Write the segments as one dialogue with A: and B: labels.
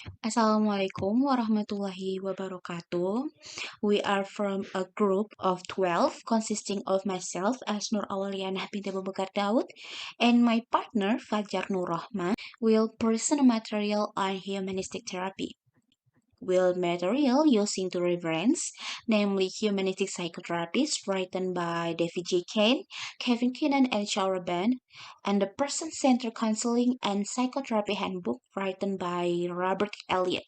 A: Assalamualaikum warahmatullahi wabarakatuh. We are from a group of 12 consisting of myself as Nur Awalianah binti Abu Bakar Daud and my partner Fajar Nur Rahman will present a material on humanistic therapy. Will material using to reference, namely humanistic psychotherapies written by David J. Kane, Kevin Keenan, and Shaura Ben, and the Person-Centered Counseling and Psychotherapy Handbook written by Robert Elliott.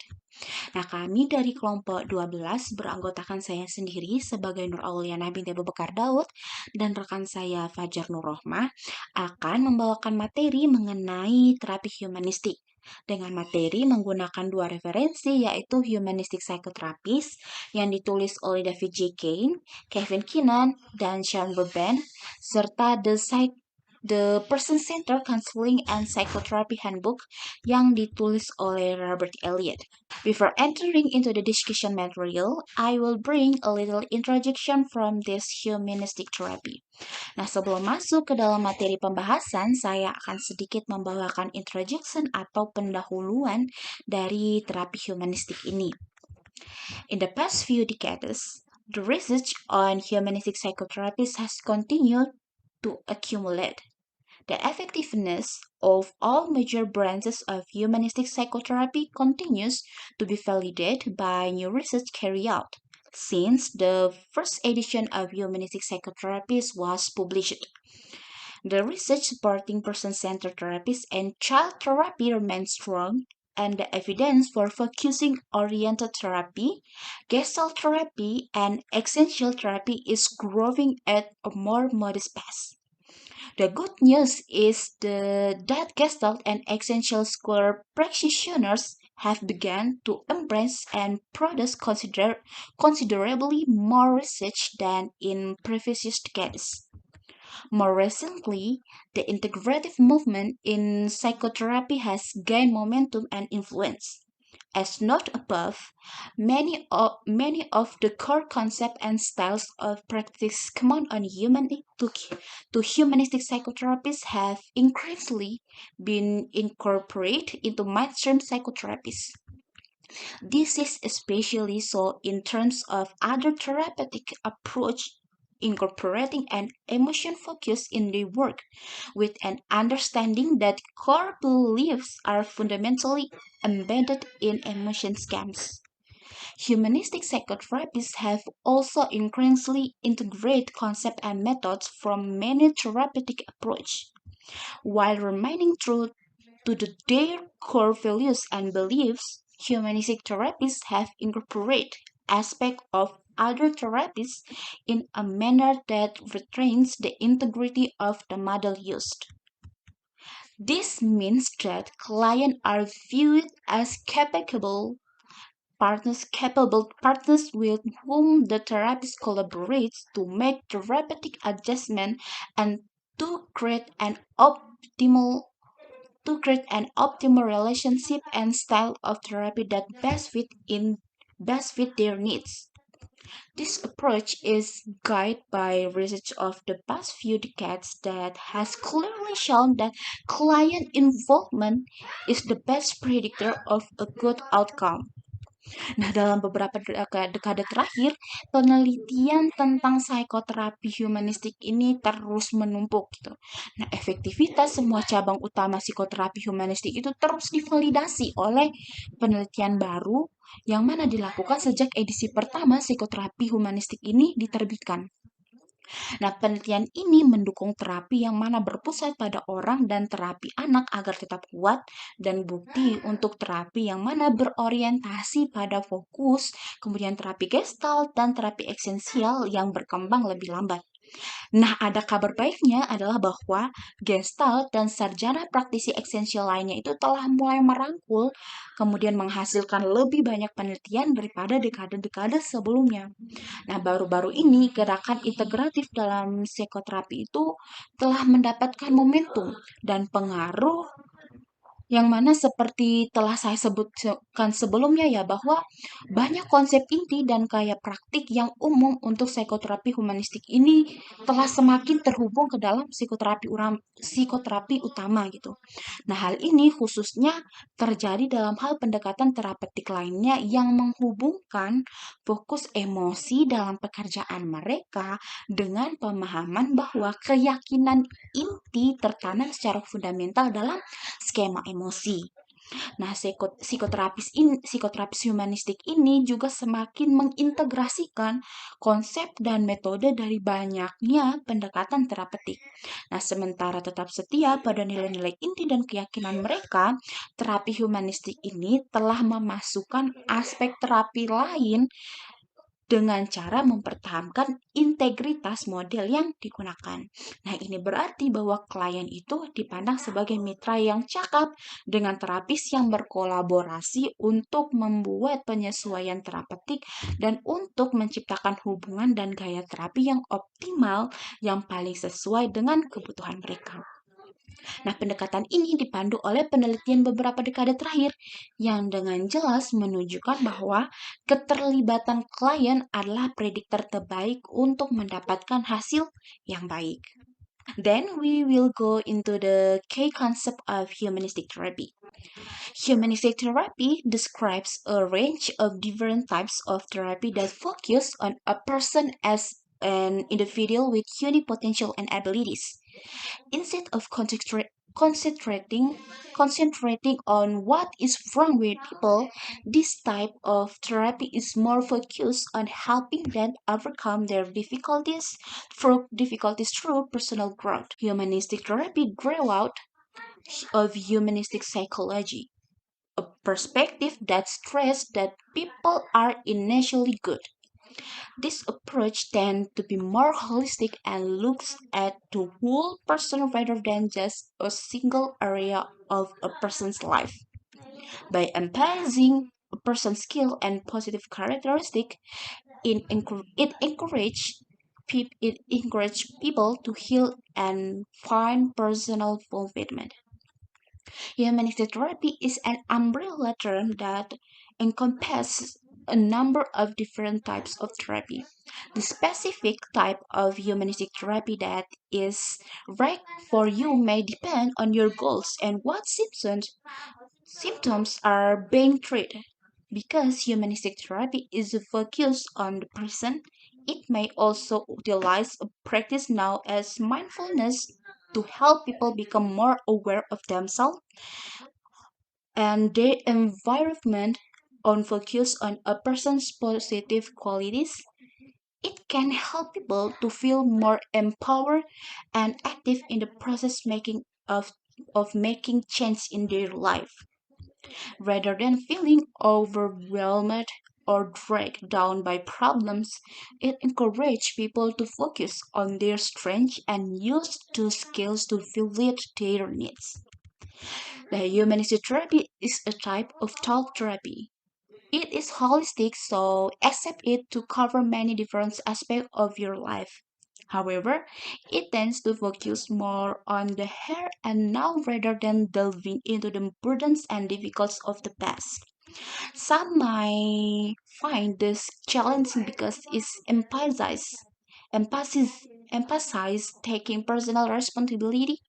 A: Nah, kami dari kelompok 12 beranggotakan saya sendiri sebagai Nur Auliana binti Abu Bakar Daud dan rekan saya Fajar Nur Rohmah akan membawakan materi mengenai terapi humanistik dengan materi menggunakan dua referensi yaitu Humanistic Psychotherapist yang ditulis oleh David J. Kane, Kevin Keenan, dan Sean Burban serta The Person-Centered Counseling and Psychotherapy Handbook yang ditulis oleh Robert Elliott. Before entering into the discussion material, I will bring a little introduction from this humanistic therapy. Nah, sebelum masuk ke dalam materi pembahasan, saya akan sedikit membawakan introduction atau pendahuluan dari terapi humanistik ini. In the past few decades, the research on humanistic psychotherapies has continued to accumulate. The effectiveness of all major branches of humanistic psychotherapy continues to be validated by new research carried out since the first edition of Humanistic Psychotherapies was published. The research supporting person-centered therapies and child therapy remains strong, and the evidence for focusing-oriented therapy, gestalt therapy, and essential therapy is growing at a more modest pace. The good news is that Gestalt and Essential School practitioners have begun to embrace and produce considerably more research than in previous decades. More recently, the integrative movement in psychotherapy has gained momentum and influence. As noted above, many of the core concepts and styles of practice common on to humanistic psychotherapies have increasingly been incorporated into mainstream psychotherapies. This is especially so in terms of other therapeutic approach incorporating an emotion focus in the work with an understanding that core beliefs are fundamentally embedded in emotion scams. Humanistic psychotherapies have also increasingly integrated concepts and methods from many therapeutic approaches, while remaining true to their core values and beliefs. Humanistic therapies have incorporated aspects of other therapies in a manner that retains the integrity of the model used. This means that clients are viewed as capable partners with whom the therapist collaborates to make therapeutic adjustment and to create an optimal relationship and style of therapy that best fit their needs. This approach is guided by research of the past few decades that has clearly shown that client involvement is the best predictor of a good outcome. Nah, dalam beberapa dekade terakhir, penelitian tentang psikoterapi humanistik ini terus menumpuk gitu. Nah, efektivitas semua cabang utama psikoterapi humanistik itu terus divalidasi oleh penelitian baru yang mana dilakukan sejak edisi pertama psikoterapi humanistik ini diterbitkan. Nah, penelitian ini mendukung terapi yang mana berpusat pada orang dan terapi anak agar tetap kuat dan bukti untuk terapi yang mana berorientasi pada fokus, kemudian terapi gestalt dan terapi esensial yang berkembang lebih lambat. Nah, ada kabar baiknya adalah bahwa Gestalt dan sarjana praktisi esensial lainnya itu telah mulai merangkul, kemudian menghasilkan lebih banyak penelitian daripada dekade-dekade sebelumnya. Nah, baru-baru ini gerakan integratif dalam psikoterapi itu telah mendapatkan momentum dan pengaruh Yang mana seperti telah saya sebutkan sebelumnya ya, bahwa banyak konsep inti dan gaya praktik yang umum untuk psikoterapi humanistik ini telah semakin terhubung ke dalam psikoterapi utama gitu. Nah, hal ini khususnya terjadi dalam hal pendekatan terapeutik lainnya yang menghubungkan fokus emosi dalam pekerjaan mereka dengan pemahaman bahwa keyakinan inti tertanam secara fundamental dalam skema emosi. Nah, psikoterapis humanistik ini juga semakin mengintegrasikan konsep dan metode dari banyaknya pendekatan terapeutik. Nah, sementara tetap setia pada nilai-nilai inti dan keyakinan mereka, terapi humanistik ini telah memasukkan aspek terapi lain dengan cara mempertahankan integritas model yang digunakan. Nah, ini berarti bahwa klien itu dipandang sebagai mitra yang cakap dengan terapis yang berkolaborasi untuk membuat penyesuaian terapeutik dan untuk menciptakan hubungan dan gaya terapi yang optimal yang paling sesuai dengan kebutuhan mereka. Nah, pendekatan ini dipandu oleh penelitian beberapa dekade terakhir yang dengan jelas menunjukkan bahwa keterlibatan klien adalah prediktor terbaik untuk mendapatkan hasil yang baik. Then we will go into the key concept of humanistic therapy. Humanistic therapy describes a range of different types of therapy that focus on a person as an individual with unique potential and abilities. Instead of concentrating concentrating on what is wrong with people, this type of therapy is more focused on helping them overcome their difficulties through personal growth. Humanistic therapy grew out of humanistic psychology, a perspective that stressed that people are initially good. This approach tends to be more holistic and looks at the whole person rather than just a single area of a person's life. By emphasizing a person's skill and positive characteristic, it encourage people to heal and find personal fulfillment. Humanistic therapy is an umbrella term that encompasses a number of different types of therapy. The specific type of humanistic therapy that is right for you may depend on your goals and what symptoms are being treated. Because humanistic therapy is focused on the person, it may also utilize a practice known as mindfulness to help people become more aware of themselves and their environment on focus on a person's positive qualities. It can help people to feel more empowered and active in the process making of making change in their life rather than feeling overwhelmed or dragged down by problems. It encourages people to focus on their strengths and use those skills to fulfill their needs. The humanistic therapy is a type of talk therapy. It is holistic, so accept it to cover many different aspects of your life. However, it tends to focus more on the here and now rather than delving into the burdens and difficulties of the past. Some might find this challenging because it emphasize taking personal responsibility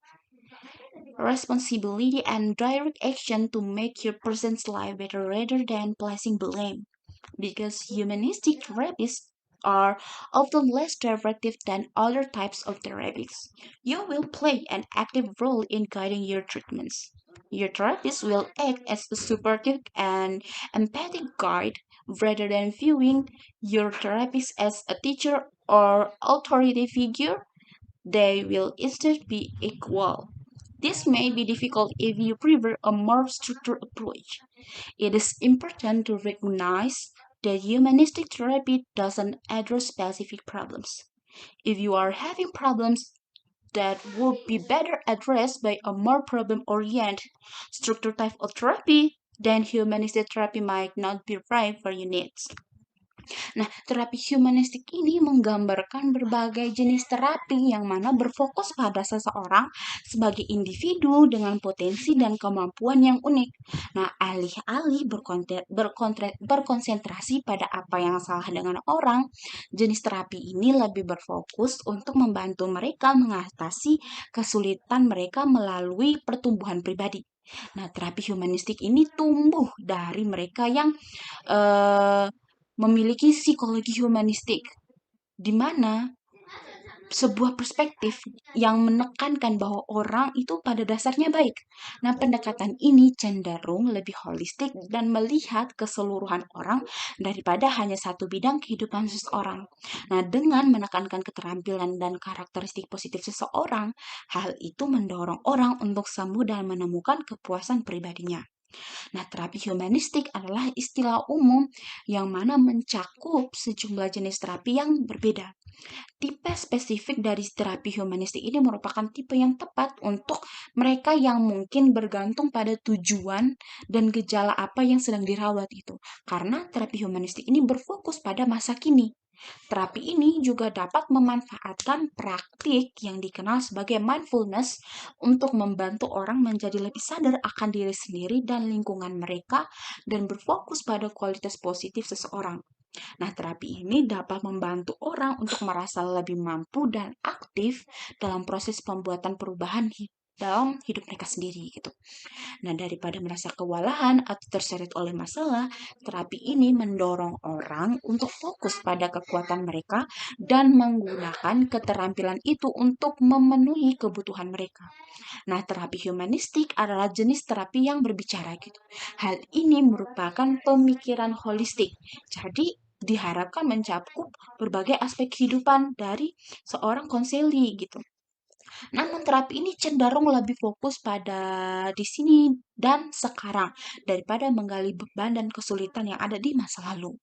A: and direct action to make your person's life better rather than placing blame. Because humanistic therapies are often less directive than other types of therapies. You will play an active role in guiding your treatments. Your therapist will act as a supportive and empathic guide rather than viewing your therapist as a teacher or authority figure. They will instead be equal. This may be difficult if you prefer a more structured approach. It is important to recognize that humanistic therapy doesn't address specific problems. If you are having problems that would be better addressed by a more problem oriented structured type of therapy, then humanistic therapy might not be right for your needs. Nah, terapi humanistik ini menggambarkan berbagai jenis terapi yang mana berfokus pada seseorang sebagai individu dengan potensi dan kemampuan yang unik. Nah, alih-alih berkonsentrasi pada apa yang salah dengan orang, jenis terapi ini lebih berfokus untuk membantu mereka mengatasi kesulitan mereka melalui pertumbuhan pribadi. Nah, terapi humanistik ini tumbuh dari mereka yang eh, memiliki psikologi humanistik, di mana sebuah perspektif yang menekankan bahwa orang itu pada dasarnya baik. Nah, pendekatan ini cenderung lebih holistik dan melihat keseluruhan orang daripada hanya satu bidang kehidupan seseorang. Nah, dengan menekankan keterampilan dan karakteristik positif seseorang, hal itu mendorong orang untuk sembuh dan menemukan kepuasan pribadinya. Nah, terapi humanistik adalah istilah umum yang mana mencakup sejumlah jenis terapi yang berbeda. Tipe spesifik dari terapi humanistik ini merupakan tipe yang tepat untuk mereka yang mungkin bergantung pada tujuan dan gejala apa yang sedang dirawat itu. Karena terapi humanistik ini berfokus pada masa kini. Terapi ini juga dapat memanfaatkan praktik yang dikenal sebagai mindfulness untuk membantu orang menjadi lebih sadar akan diri sendiri dan lingkungan mereka dan berfokus pada kualitas positif seseorang. Nah, terapi ini dapat membantu orang untuk merasa lebih mampu dan aktif dalam proses pembuatan perubahan dalam hidup mereka sendiri gitu. Nah, daripada merasa kewalahan atau terseret oleh masalah, terapi ini mendorong orang untuk fokus pada kekuatan mereka dan menggunakan keterampilan itu untuk memenuhi kebutuhan mereka. Nah, terapi humanistik adalah jenis terapi yang berbicara gitu. Hal ini merupakan pemikiran holistik. Jadi, diharapkan mencakup berbagai aspek kehidupan dari seorang konseli gitu. Namun terapi ini cenderung lebih fokus pada di sini dan sekarang daripada menggali beban dan kesulitan yang ada di masa lalu.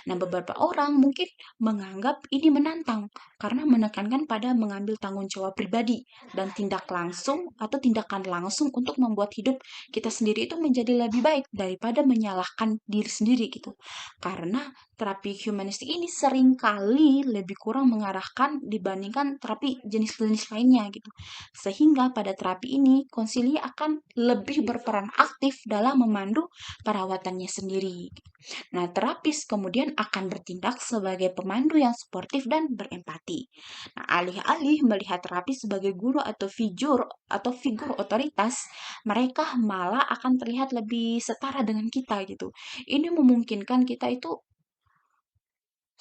A: Nah, beberapa orang mungkin menganggap ini menantang karena menekankan pada mengambil tanggung jawab pribadi dan tindak langsung atau tindakan langsung untuk membuat hidup kita sendiri itu menjadi lebih baik daripada menyalahkan diri sendiri gitu. Karena terapi humanistik ini seringkali lebih kurang mengarahkan dibandingkan terapi jenis-jenis lainnya gitu. Sehingga pada terapi ini konsili akan lebih berperan aktif dalam memandu perawatannya sendiri. Nah, terapis kemudian akan bertindak sebagai pemandu yang sportif dan berempati. Nah, alih-alih melihat terapis sebagai guru atau figur otoritas, mereka malah akan terlihat lebih setara dengan kita gitu. Ini memungkinkan kita itu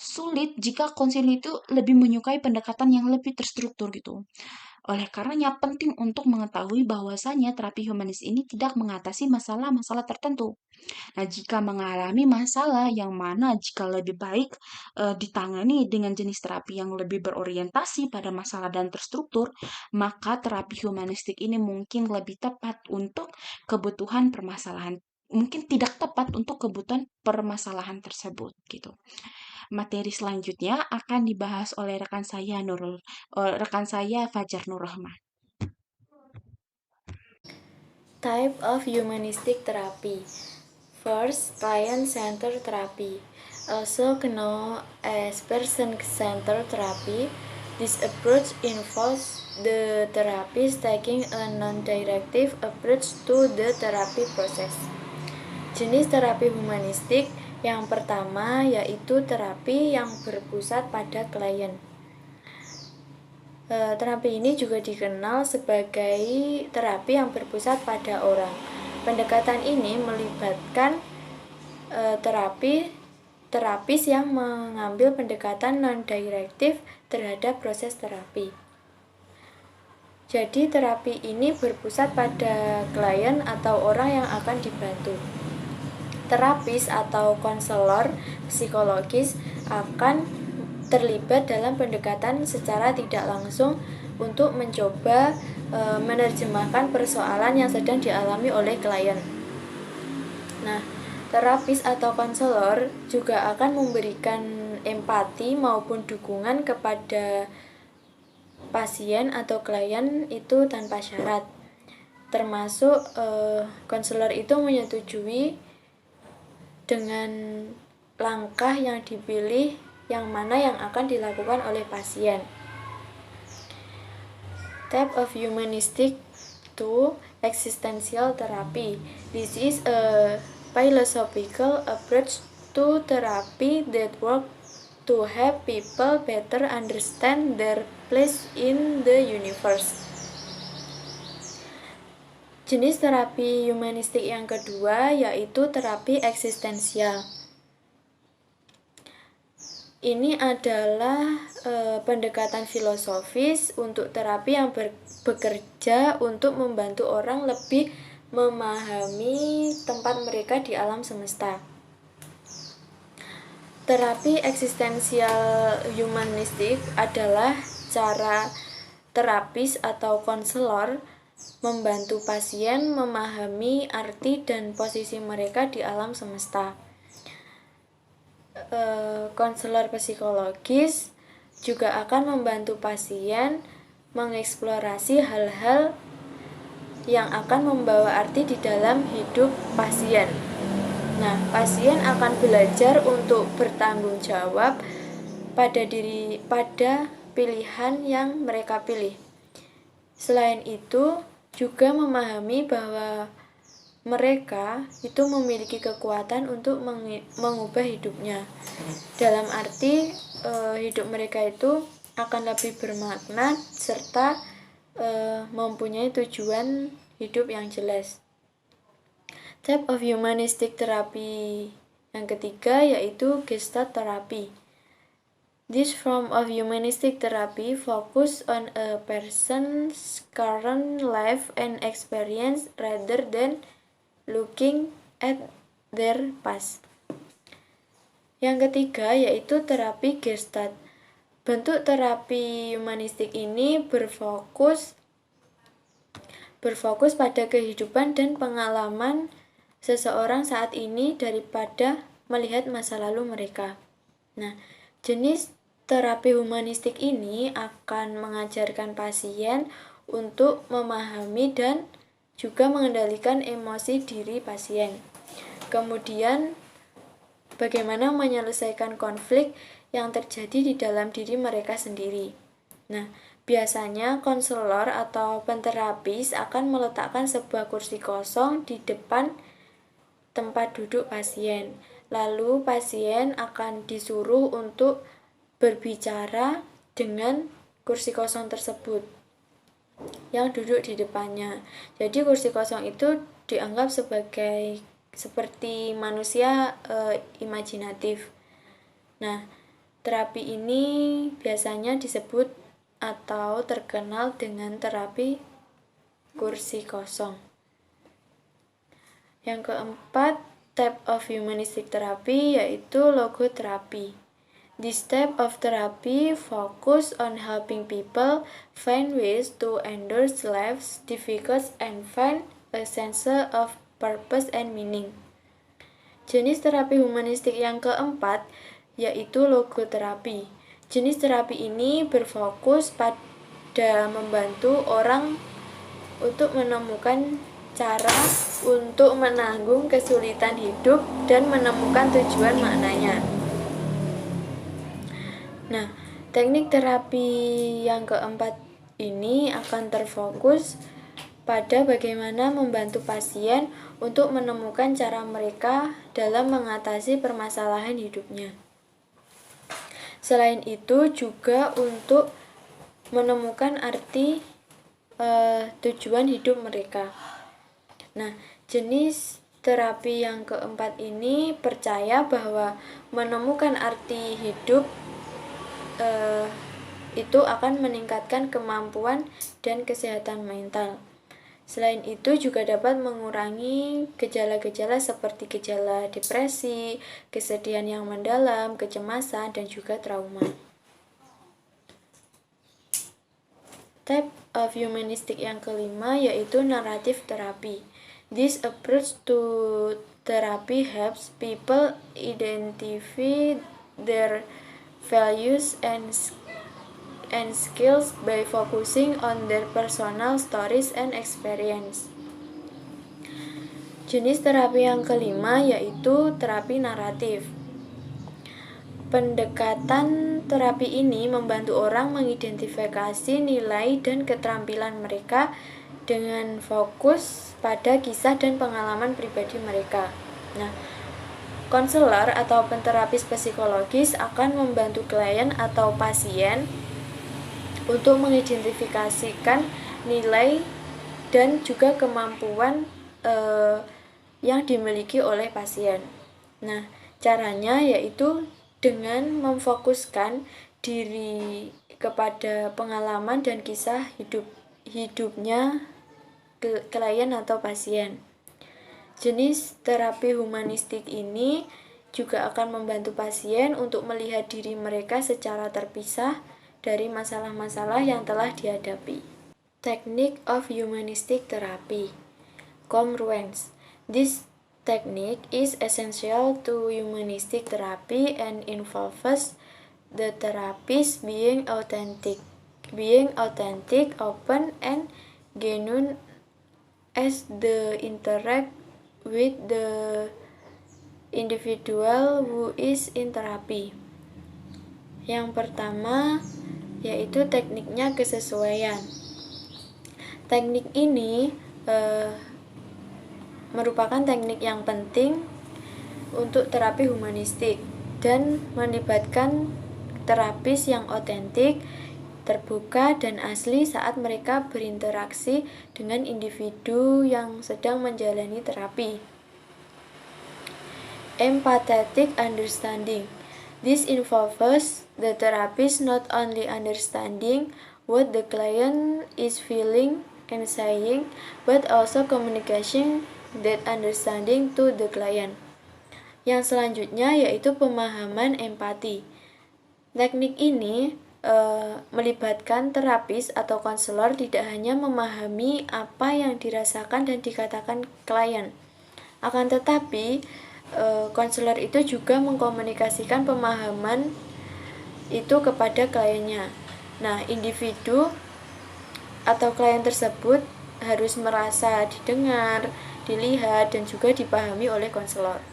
A: sulit jika konseling itu lebih menyukai pendekatan yang lebih terstruktur gitu. Oleh karenanya penting untuk mengetahui bahwasanya terapi humanis ini tidak mengatasi masalah-masalah tertentu. Nah, jika mengalami masalah yang mana jika lebih baik ditangani dengan jenis terapi yang lebih berorientasi pada masalah dan terstruktur, maka terapi humanistik ini mungkin lebih tepat untuk kebutuhan permasalahan mungkin tidak tepat untuk kebutuhan permasalahan tersebut gitu. Materi selanjutnya akan dibahas oleh rekan saya Fajar Nur Rahman.
B: Type of humanistic therapy. First, client-centered therapy, also known as person-centered therapy. This approach involves the therapist taking a non-directive approach to the therapy process. Jenis terapi humanistik yang pertama yaitu terapi yang berpusat pada klien. Terapi ini juga dikenal sebagai terapi yang berpusat pada orang. Pendekatan ini melibatkan terapis yang mengambil pendekatan non-direktif terhadap proses terapi. Jadi terapi ini berpusat pada klien atau orang yang akan dibantu. Terapis atau konselor psikologis akan terlibat dalam pendekatan secara tidak langsung untuk mencoba menerjemahkan persoalan yang sedang dialami oleh klien. Nah, terapis atau konselor juga akan memberikan empati maupun dukungan kepada pasien atau klien itu tanpa syarat. Termasuk konselor itu menyetujui dengan langkah yang dipilih yang mana yang akan dilakukan oleh pasien. Type of humanistic to existential therapy. This is a philosophical approach to therapy that works to help people better understand their place in the universe. Jenis terapi humanistik yang kedua yaitu terapi eksistensial. Ini adalah pendekatan filosofis untuk terapi yang bekerja untuk membantu orang lebih memahami tempat mereka di alam semesta. Terapi eksistensial humanistik adalah cara terapis atau konselor membantu pasien memahami arti dan posisi mereka di alam semesta. Konselor psikologis juga akan membantu pasien mengeksplorasi hal-hal yang akan membawa arti di dalam hidup pasien. Nah, pasien akan belajar untuk bertanggung jawab pada pilihan yang mereka pilih. Selain itu, juga memahami bahwa mereka itu memiliki kekuatan untuk mengubah hidupnya. Dalam arti hidup mereka itu akan lebih bermakna serta mempunyai tujuan hidup yang jelas. Type of humanistic therapy yang ketiga yaitu Gestalt therapy. This form of humanistic therapy focus on a person's current life and experience rather than looking at their past. Yang ketiga yaitu terapi Gestalt. Bentuk terapi humanistik ini berfokus pada kehidupan dan pengalaman seseorang saat ini daripada melihat masa lalu mereka. Nah, jenis terapi humanistik ini akan mengajarkan pasien untuk memahami dan juga mengendalikan emosi diri pasien. Kemudian, bagaimana menyelesaikan konflik yang terjadi di dalam diri mereka sendiri. Nah, biasanya konselor atau penterapis akan meletakkan sebuah kursi kosong di depan tempat duduk pasien. Lalu pasien akan disuruh untuk berbicara dengan kursi kosong tersebut yang duduk di depannya. Jadi kursi kosong itu dianggap seperti manusia imajinatif. Nah, terapi ini biasanya disebut atau terkenal dengan terapi kursi kosong. Yang keempat, type of humanistic therapy yaitu logoterapi. This type of therapy focus on helping people find ways to endure life's difficulties and find a sense of purpose and meaning. Jenis terapi humanistik yang keempat yaitu logoterapi. Jenis terapi ini berfokus pada membantu orang untuk menemukan cara untuk menanggung kesulitan hidup dan menemukan tujuan maknanya. Nah, teknik terapi yang keempat ini akan terfokus pada bagaimana membantu pasien untuk menemukan cara mereka dalam mengatasi permasalahan hidupnya. Selain itu juga untuk menemukan arti tujuan hidup mereka. Nah, jenis terapi yang keempat ini percaya bahwa menemukan arti hidup itu akan meningkatkan kemampuan dan kesehatan mental. Selain itu juga dapat mengurangi gejala-gejala seperti gejala depresi, kesedihan yang mendalam, kecemasan, dan juga trauma. Type of humanistic yang kelima yaitu narrative therapy. This approach to therapy helps people identify their values and skills by focusing on their personal stories and experience. Jenis terapi yang kelima yaitu terapi naratif. Pendekatan terapi ini membantu orang mengidentifikasi nilai dan keterampilan mereka dengan fokus pada kisah dan pengalaman pribadi mereka. Nah, konselor atau penterapis psikologis akan membantu klien atau pasien untuk mengidentifikasikan nilai dan juga kemampuan yang dimiliki oleh pasien. Nah, caranya yaitu dengan memfokuskan diri kepada pengalaman dan kisah hidupnya klien atau pasien. Jenis terapi humanistik ini juga akan membantu pasien untuk melihat diri mereka secara terpisah dari masalah-masalah yang telah dihadapi. Technique of humanistic therapy. Congruence. This technique is essential to humanistic therapy and involves the therapist being authentic, open, and genuine as they interact with the individual who is in therapy. Yang pertama yaitu tekniknya kesesuaian. Teknik ini merupakan teknik yang penting untuk terapi humanistik dan melibatkan terapis yang otentik, terbuka, dan asli saat mereka berinteraksi dengan individu yang sedang menjalani terapi. Empathetic understanding. This involves the therapist not only understanding what the client is feeling and saying, but also communication that understanding to the client. Yang selanjutnya yaitu pemahaman empati. Teknik ini melibatkan terapis atau konselor tidak hanya memahami apa yang dirasakan dan dikatakan klien, akan tetapi konselor itu juga mengkomunikasikan pemahaman itu kepada kliennya. Nah, individu atau klien tersebut harus merasa didengar, dilihat, dan juga dipahami oleh konselor.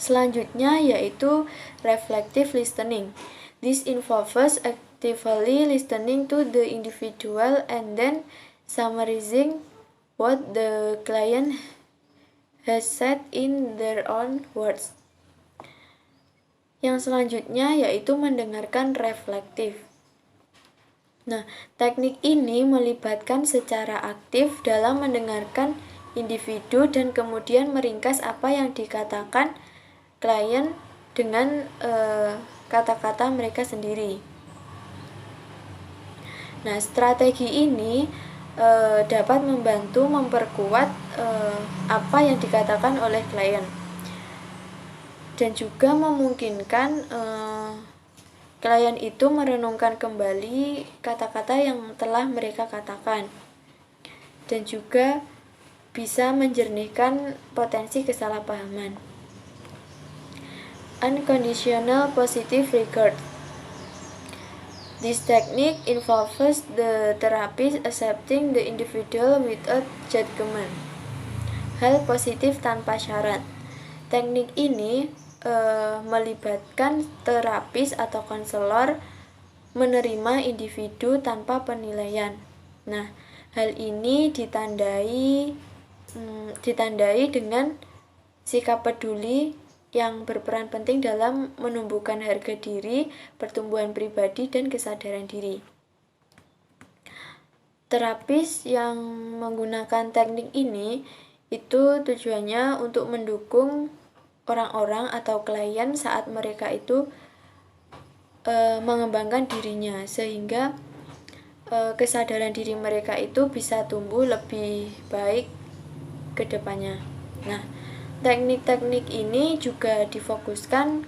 B: Selanjutnya yaitu reflective listening. This involves actively listening to the individual and then summarizing what the client has said in their own words. Yang selanjutnya yaitu mendengarkan reflektif. Nah, teknik ini melibatkan secara aktif dalam mendengarkan individu dan kemudian meringkas apa yang dikatakan klien dengan kata-kata mereka sendiri. Nah, strategi ini dapat membantu memperkuat apa yang dikatakan oleh klien dan juga memungkinkan klien itu merenungkan kembali kata-kata yang telah mereka katakan dan juga bisa menjernihkan potensi kesalahpahaman. Unconditional positive regard. This technique involves the therapist accepting the individual without judgment. Hal positif tanpa syarat. Teknik ini melibatkan terapis atau konselor menerima individu tanpa penilaian. Nah, hal ini ditandai dengan sikap peduli yang berperan penting dalam menumbuhkan harga diri, pertumbuhan pribadi, dan kesadaran diri. Terapis yang menggunakan teknik ini itu tujuannya untuk mendukung orang-orang atau klien saat mereka itu mengembangkan dirinya sehingga kesadaran diri mereka itu bisa tumbuh lebih baik ke depannya. Nah, teknik-teknik ini juga difokuskan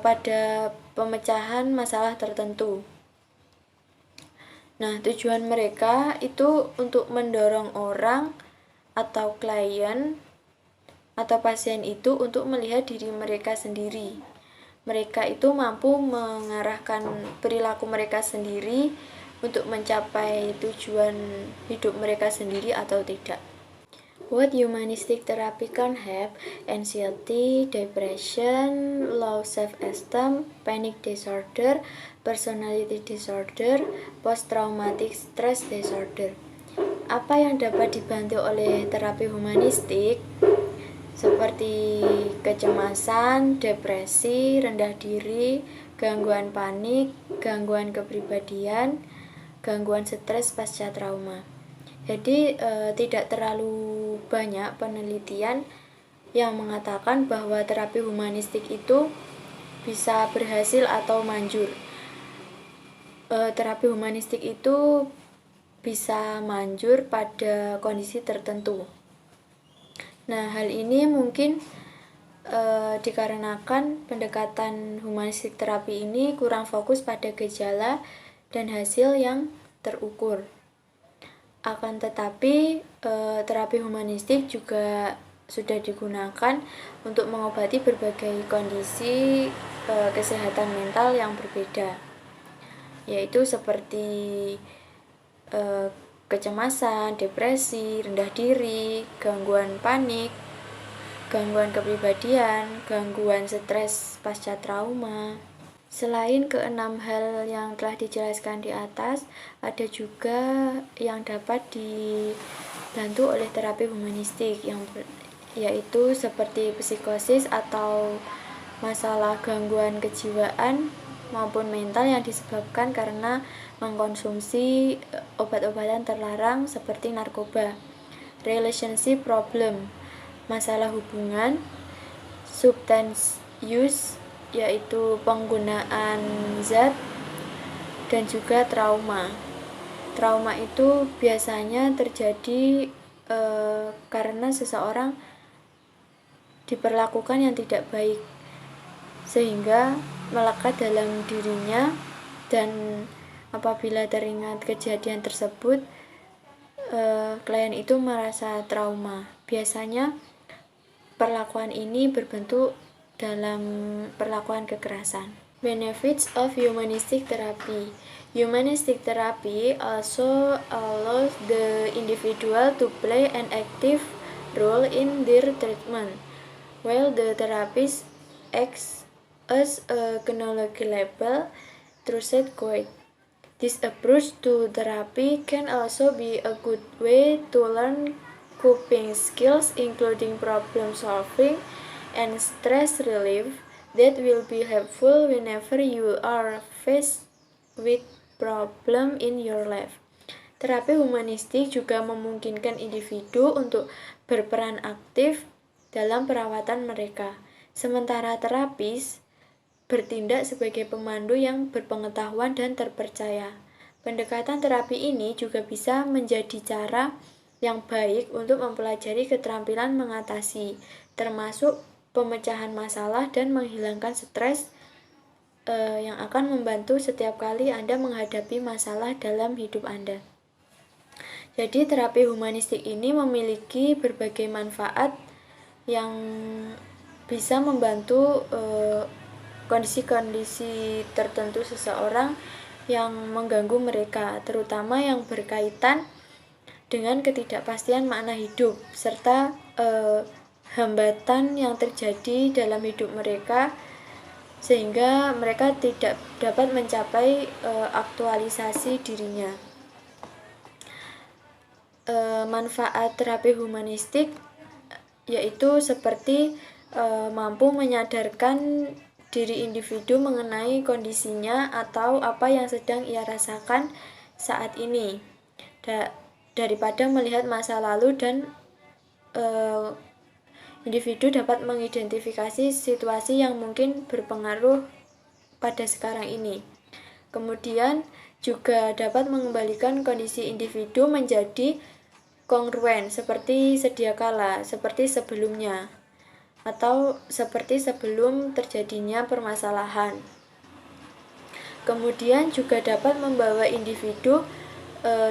B: pada pemecahan masalah tertentu. Nah, tujuan mereka itu untuk mendorong orang atau klien atau pasien itu untuk melihat diri mereka sendiri. Mereka itu mampu mengarahkan perilaku mereka sendiri untuk mencapai tujuan hidup mereka sendiri atau tidak. What humanistic therapy can help: anxiety, depression, low self-esteem, panic disorder, personality disorder, post-traumatic stress disorder. Apa yang dapat dibantu oleh terapi humanistik? Seperti kecemasan, depresi, rendah diri, gangguan panik, gangguan kepribadian, gangguan stres pasca trauma. Jadi tidak terlalu banyak penelitian yang mengatakan bahwa terapi humanistik itu bisa berhasil atau manjur. Terapi humanistik itu bisa manjur pada kondisi tertentu. Nah, hal ini mungkin dikarenakan pendekatan humanistik terapi ini kurang fokus pada gejala dan hasil yang terukur. Akan tetapi, terapi humanistik juga sudah digunakan untuk mengobati berbagai kondisi kesehatan mental yang berbeda, yaitu seperti kecemasan, depresi, rendah diri, gangguan panik, gangguan kepribadian, gangguan stres pasca trauma. Selain keenam hal yang telah dijelaskan di atas, ada juga yang dapat dibantu oleh terapi humanistik, yaitu seperti psikosis atau masalah gangguan kejiwaan maupun mental yang disebabkan karena mengkonsumsi obat-obatan terlarang seperti narkoba. Relationship problem, masalah hubungan, substance use, yaitu penggunaan zat, dan juga trauma. Trauma itu biasanya terjadi karena seseorang diperlakukan yang tidak baik, sehingga melekat dalam dirinya, dan apabila teringat kejadian tersebut, klien itu merasa trauma. Biasanya perlakuan ini berbentuk dalam perlakuan kekerasan. Benefits of humanistic therapy. Humanistic therapy also allows the individual to play an active role in their treatment, while the therapist acts as a knowledgeable trusted guide. This approach to therapy can also be a good way to learn coping skills, including problem solving and stress relief, that will be helpful whenever you are faced with problem in your life. Terapi humanistik juga memungkinkan individu untuk berperan aktif dalam perawatan mereka, sementara terapis bertindak sebagai pemandu yang berpengetahuan dan terpercaya. Pendekatan terapi ini juga bisa menjadi cara yang baik untuk mempelajari keterampilan mengatasi, termasuk pemecahan masalah dan menghilangkan stres yang akan membantu setiap kali Anda menghadapi masalah dalam hidup Anda. Jadi terapi humanistik ini memiliki berbagai manfaat yang bisa membantu kondisi-kondisi tertentu seseorang yang mengganggu mereka, terutama yang berkaitan dengan ketidakpastian makna hidup serta hambatan yang terjadi dalam hidup mereka, sehingga mereka tidak dapat mencapai aktualisasi dirinya. Manfaat terapi humanistik yaitu seperti mampu menyadarkan diri individu mengenai kondisinya atau apa yang sedang ia rasakan saat ini, daripada melihat masa lalu, dan individu dapat mengidentifikasi situasi yang mungkin berpengaruh pada sekarang ini. Kemudian juga dapat mengembalikan kondisi individu menjadi kongruen seperti sedia kala, seperti sebelumnya, atau seperti sebelum terjadinya permasalahan. Kemudian juga dapat membawa individu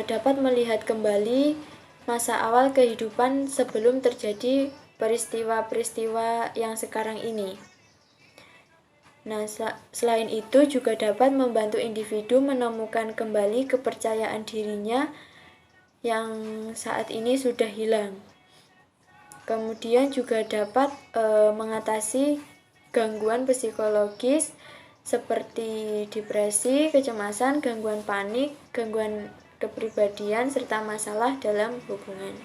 B: dapat melihat kembali masa awal kehidupan sebelum terjadi peristiwa-peristiwa yang sekarang ini. Nah, selain itu juga dapat membantu individu menemukan kembali kepercayaan dirinya yang saat ini sudah hilang. Kemudian juga dapat mengatasi gangguan psikologis seperti depresi, kecemasan, gangguan panik, gangguan kepribadian, serta masalah dalam hubungan.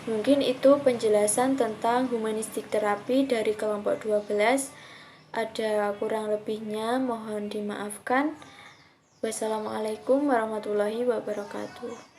B: Mungkin itu penjelasan tentang humanistik terapi dari kelompok 12. Ada kurang lebihnya, mohon dimaafkan. Wassalamualaikum warahmatullahi wabarakatuh.